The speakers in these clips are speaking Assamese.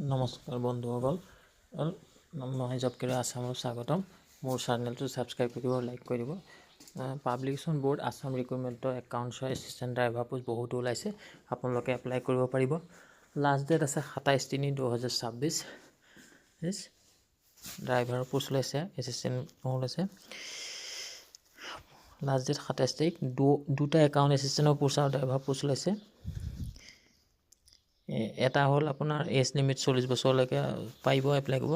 নমস্কাৰ বন্ধুসকল, মই জব কেৰিয়াৰ আছামত স্বাগতম। মোৰ চেনেলটো ছাবস্ক্ৰাইব কৰিব, লাইক কৰিব। পাব্লিকেশ্যন বোৰ্ড আছাম ৰিক্ৰুটমেণ্টৰ একাউণ্টছৰ এছিষ্টেণ্ট ড্ৰাইভাৰ পোষ্ট বহুতো ওলাইছে, আপোনালোকে এপ্লাই কৰিব পাৰিব। লাষ্ট ডেট আছে 27/3/2026। ড্ৰাইভাৰৰ পোষ্ট ওলাইছে, এছিষ্টেণ্ট ওলাইছে। লাষ্ট ডেট 27 তাৰিখ। দুটা একাউণ্ট এছিষ্টেণ্টৰ পোষ্ট আৰু ড্ৰাইভাৰ পোষ্ট ওলাইছে। এটা হ'ল আপোনাৰ এজ লিমিট 40 বছৰলৈকে পাৰিব এপ্লাই কৰিব।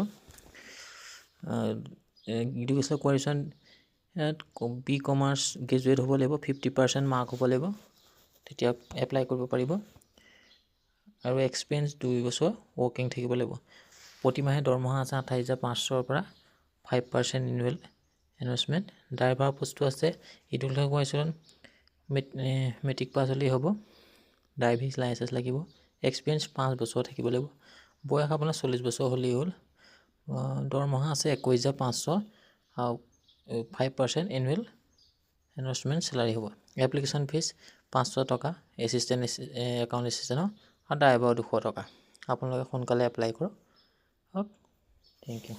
Education qualification B commerce graduate হ'ব লাগিব, 50% মাৰ্ক হ'ব লাগিব, তেতিয়া এপ্লাই কৰিব পাৰিব। আৰু এক্সপিৰিয়েঞ্চ 2 বছৰ ৱৰ্কিং থাকিব লাগিব। প্ৰতিমাহে দৰমহা আছে 28,500 পৰা 5% এনুৱেল ইনভেষ্টমেণ্ট। ড্ৰাইভাৰ পোষ্টটো আছে এডুকেশ্যন কোৱালিফিকেশ্যন মেট্ৰিক পাছ হ'লেই হ'ব, ড্ৰাইভিং লাইচেঞ্চ লাগিব, এক্সপিৰিয়েঞ্চ 5 বছৰ থাকিব লাগিব, বয়স আপোনাৰ 40 বছৰ হ'লেই হ'ল। দৰমহা আছে 21,500 আৰু 5% এনুৱেল ইনভেষ্টমেণ্ট চেলাৰী হ'ব। এপ্লিকেশ্যন ফিজ 500 টকা, এছিষ্টেণ্ট একাউণ্ট এছিষ্টেণ্টৰ, আৰু ড্ৰাইভাৰৰ 200 টকা। আপোনালোকে সোনকালে এপ্লাই কৰক। Thank U.